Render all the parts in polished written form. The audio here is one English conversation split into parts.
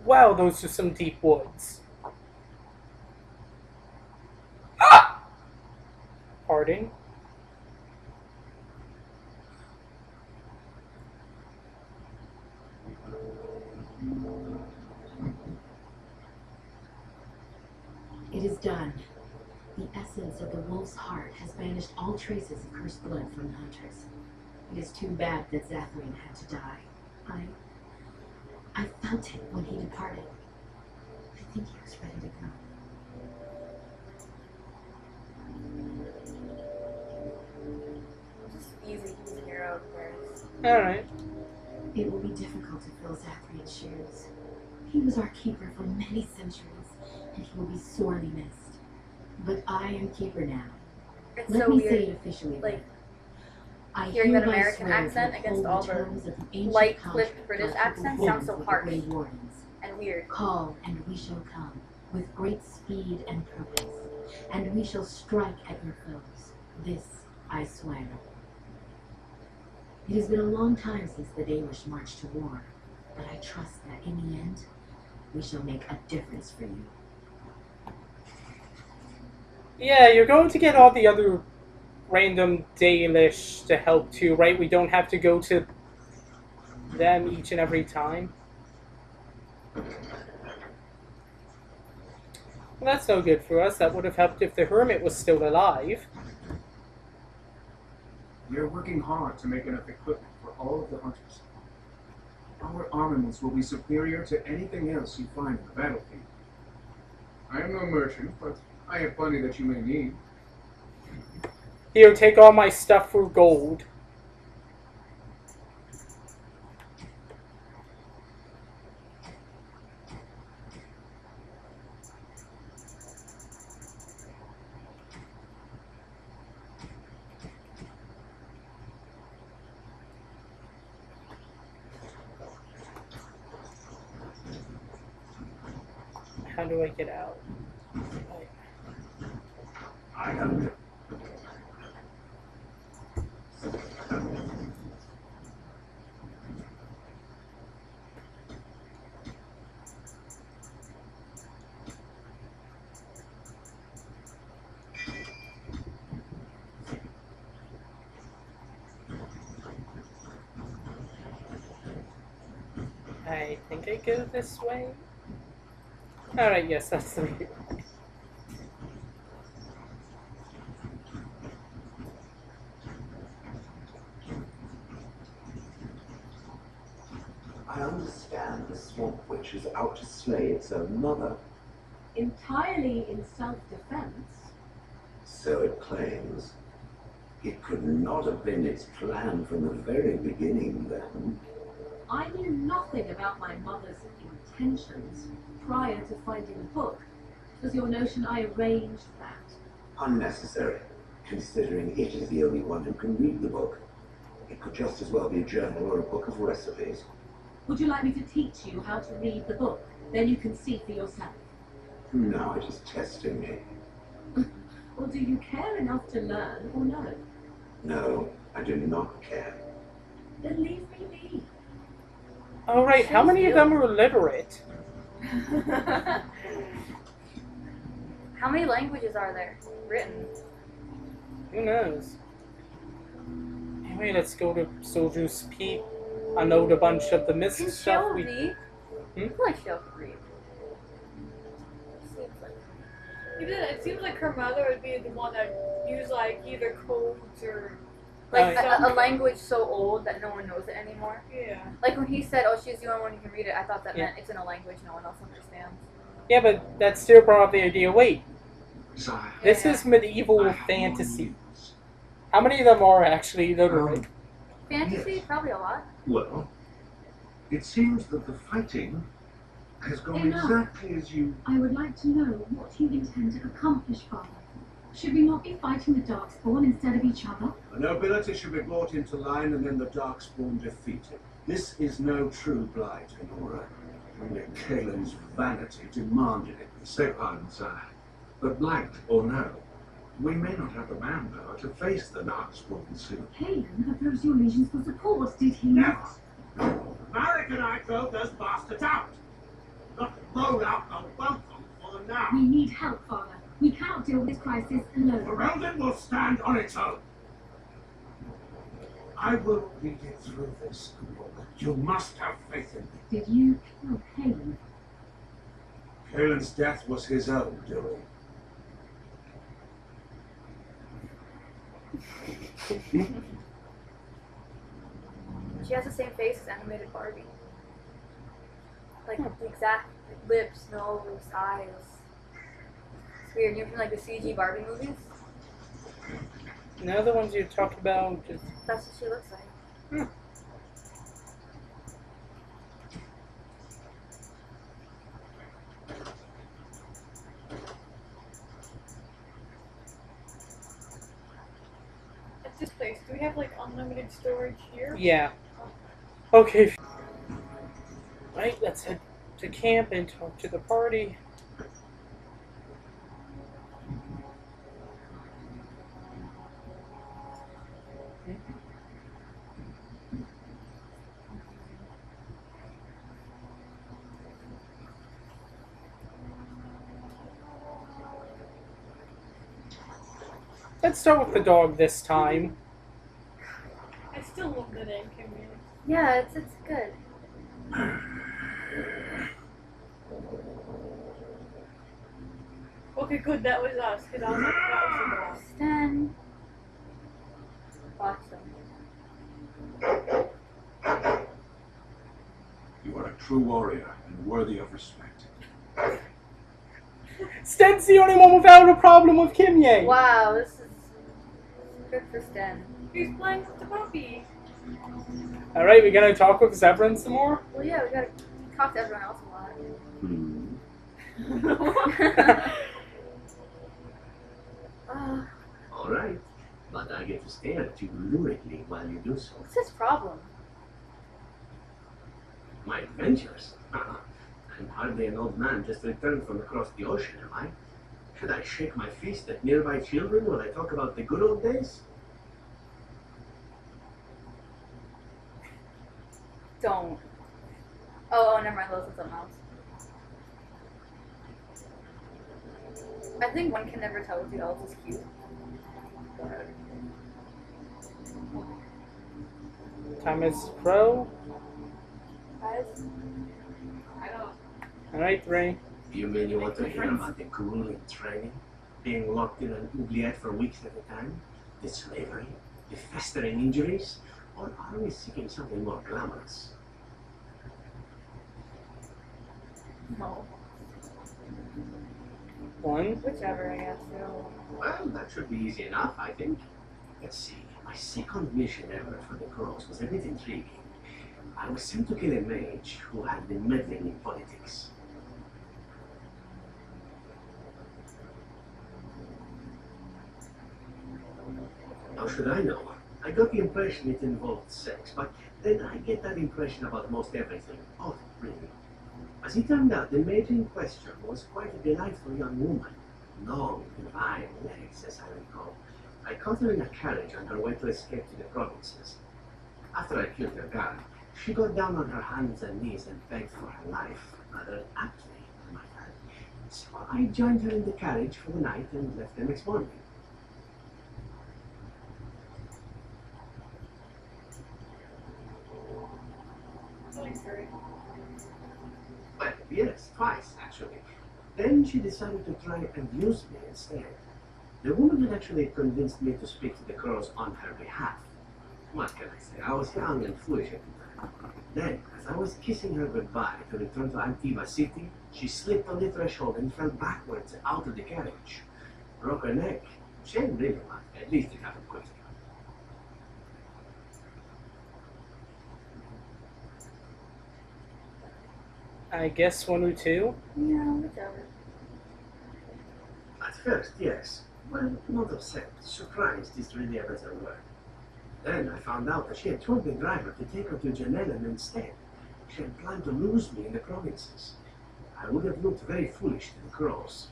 Wow, those are some deep woods. Ah! Pardon? It is done. The essence of the wolf's heart has banished all traces of cursed blood from the hunters. It is too bad that Zathrian had to die. I felt it when he departed. I think he was ready to go. Just easy, he's a hero, of course. Alright. It will be difficult to fill Zathrian's shoes. He was our keeper for many centuries, and he will be sorely missed. But I am keeper now. It's Let so me weird. say it officially. Like, I hearing that hereby American swear to accent against all the uphold terms of ancient light contract clipped British with accent the sounds so Grey harsh Wardens. and weird. Call, and we shall come, with great speed and purpose, and we shall strike at your foes. This I swear. It has been a long time since the Danish marched to war, but I trust that in the end, we shall make a difference for you. Yeah, you're going to get all the other random Dalish to help too, right? We don't have to go to them each and every time. Well, that's no good for us. That would have helped if the hermit was still alive. We are working hard to make enough equipment for all of the hunters. Our armaments will be superior to anything else you find in the battlefield. I am no merchant, but I have plenty that you may need. Here, take all my stuff for gold. How do I get out? I have it. I think I go this way. Alright, yes, that's the way. I understand the swamp witch is out to slay its own mother. Entirely in self-defense. So it claims. It could not have been its plan from the very beginning, then. I knew nothing about my mother's intentions prior to finding the book. It was your notion I arranged that. Unnecessary, considering it is the only one who can read the book. It could just as well be a journal or a book of recipes. Would you like me to teach you how to read the book? Then you can see for yourself. Now it is testing me. Or do you care enough to learn or no? No, I do not care. Then leave me be. Alright, how many of them are illiterate? How many languages are there written? Who knows? Anyway, let's go to Soldier's Peak. Unload a bunch of the mist Can stuff. Shell read? I feel like Shell could read. Seems like. Even it seems like her mother would be the one that used like either codes or Like Oh, a language so old that no one knows it anymore. yeah. Like when he said, "Oh, she's the only one who can read it," I thought that Yeah. meant it's in a language no one else understands. Yeah, but that still brought up the idea, wait, Sire, this Yeah. is medieval I have no fantasy. news. How many of them are actually literate? Fantasy, Yes. probably a lot. Well, it seems that the fighting has gone Enough. exactly as you... I would like to know what you intend to accomplish, Father. Should we not be fighting the Darkspawn instead of each other? The nobility should be brought into line and then the Darkspawn defeated. This is no true blight, Honora. Only Kaelin's vanity demanded it. Say pardon, sire. But blight or no, we may not have the manpower to face the Darkspawn soon. Kaelin opposed your legions for support, did he not? Marek and I drove those bastards out. hold out the welcome for the now. We need help, Father. We cannot deal with this crisis alone. The Eldon will stand on its own. I will lead it through this, but you must have faith in me. Did you kill Kalen? Kalen's death was his own doing. She has the same face as animated Barbie. Like the exact lips, nose, eyes. It's weird. You're from like the CG Barbie movies? No, the ones you talked about, just... That's what she looks like. At this place, do we have like unlimited storage here? Yeah. Okay. Right, let's head to camp and talk to the party. Let's start with the dog this time. I still love the name Kimmy. Yeah, it's good. Okay, good, that was us, because I was like, that was the boss. Sten. Awesome. You are a true warrior and worthy of respect. Sten's the only one without a problem with Kimye. Wow, this is good for Sten. He's playing with the puppy. Alright, we gonna talk with Severin some more? Well, yeah, we gotta talk to everyone else a lot. Alright, but I get to stare at you luridly while you do so. What's his problem? My adventures? I'm hardly an old man just returned from across the ocean, am I? Should I shake my fist at nearby children while I talk about the good old days? Don't. Oh, never mind, those are something else. I think one can never tell if the elf is cute. Time is pro. Guys? Alright, 3. You mean you want to hear about the grueling training? Being locked in an oubliette for weeks at a time? The slavery? The festering injuries? Or are we seeking something more glamorous? No. 1. Whichever, I guess. Well, that should be easy enough, I think. Let's see. My second mission ever for the Crows was a bit intriguing. I was sent to kill a mage who had been meddling in politics. How should I know? I got the impression it involved sex, but then I get that impression about most everything. Oh, really? As it turned out, the mage in question was quite a delightful young woman. Long, divine legs, as I recall. I caught her in a carriage on her way to escape to the provinces. After I killed her guard, she got down on her hands and knees and begged for her life, rather aptly, I might add. So I joined her in the carriage for the night and left the next morning. Well, yes, twice, actually. Then she decided to try and use me instead. The woman had actually convinced me to speak to the Crows on her behalf. What can I say? I was young and foolish at the time. Then, as I was kissing her goodbye to return to Antiva City, she slipped on the threshold and fell backwards out of the carriage. Broke her neck. Shame really, but at least it happened quickly. I guess 1 or 2. Yeah, whichever. At first, yes. Well, not upset. Surprised is really a better word. Then I found out that she had told the driver to take her to Jenna instead. She had planned to lose me in the provinces. I would have looked very foolish to the Crows.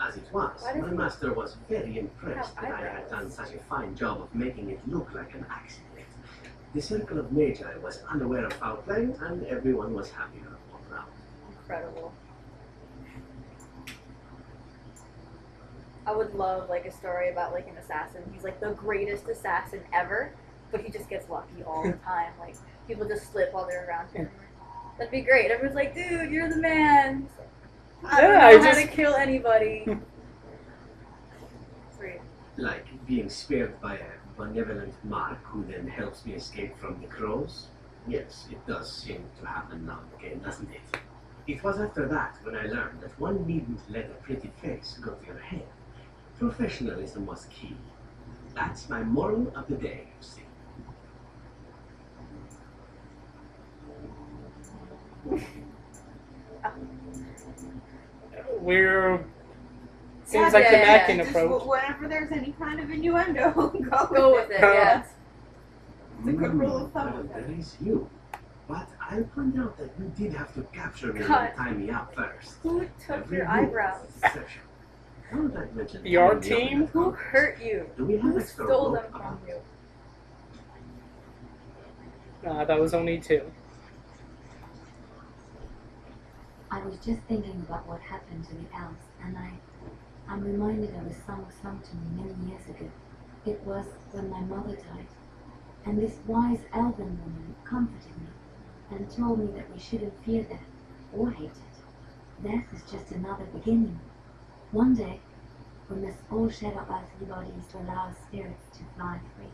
As it was, my master was very impressed that I had done such a fine job of making it look like an accident. The circle of Magi was unaware of foul play, and everyone was happier all round. Incredible. I would love like a story about like an assassin. He's like the greatest assassin ever, but he just gets lucky all the time. Like people just slip while they're around him. That'd be great. Everyone's like, dude, you're the man. I don't know how to kill anybody. Sweet. Like being spared by a benevolent mark who then helps me escape from the crows? Yes, it does seem to happen now and again, doesn't it? It was after that when I learned that one needn't let a pretty face go to your head. Professionalism was key. That's my moral of the day, you see. We're... Seems like the Mackin approach. Whenever there's any kind of innuendo, go with it, yeah. It's a good rule of thumb. That is you. But I'll point out that you did have to capture me and tie me up first. Who took your eyebrows? Your team? Who hurt you? Who stole them from you? Nah, that was only 2. I was just thinking about what happened to the elves, and I'm reminded of a song sung to me many years ago. It was when my mother died, and this wise elven woman comforted me and told me that we shouldn't fear death or hate it. Death is just another beginning. One day, we must all shed our earthly bodies to allow our spirits to fly free.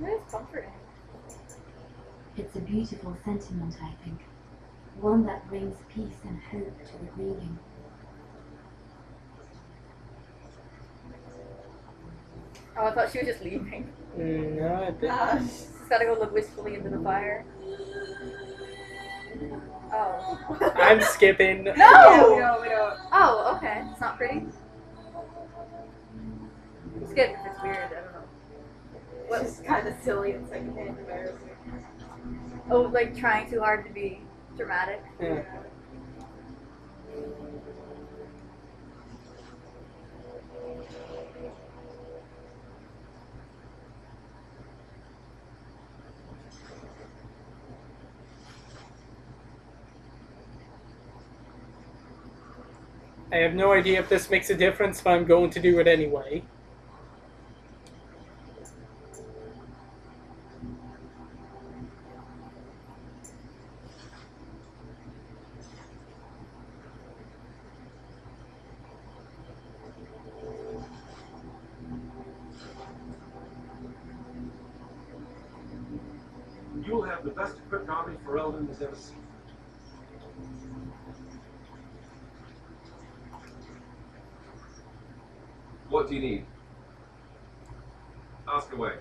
That is comforting. It's a beautiful sentiment, I think. One that brings peace and hope to the grieving. Oh, I thought she was just leaving. No, I didn't. She's gotta go look wistfully into the fire. Oh. I'm skipping. No! Yeah, we don't. Oh, okay. It's not pretty. Skip if it's weird, I don't know. It's just kind of silly and secondhand embarrassing. Oh, like trying too hard to be dramatic. Yeah. I have no idea if this makes a difference, but I'm going to do it anyway. You'll have the best equipped army Ferelden has ever seen. What do you need? Ask away.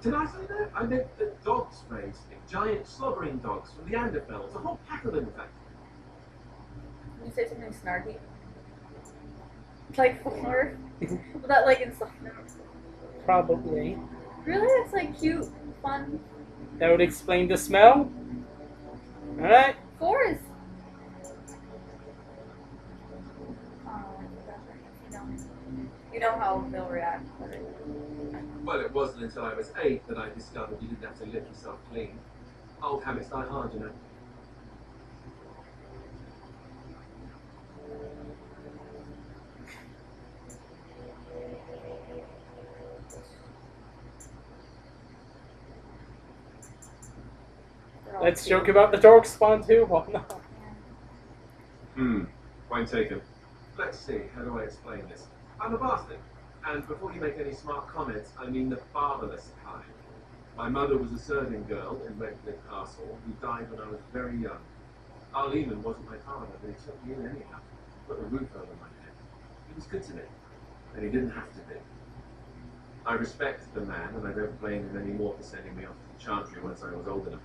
Did I say that? I meant the dogs raised me. Giant slobbering dogs from the Anderfells. A whole pack of them, in fact. Did you say something snarky? Like for? Was that like insult? Probably. Really? It's like cute, fun. That would explain the smell. Alright. 4 is. You know how they'll react. Well, it wasn't until I was 8 that I discovered you didn't have to lick yourself clean. Old habits die hard, you know. Let's joke about the dog spawn too. Why not? Point taken. Let's see, how do I explain this? I'm a bastard. And before you make any smart comments, I mean the fatherless kind. My mother was a serving girl in Redcliffe Castle who died when I was very young. Arleman wasn't my father, but he took me in anyhow. Put a roof over my head. He was good to me. And he didn't have to be. I respect the man, and I don't blame him anymore for sending me off to the Chantry once I was old enough.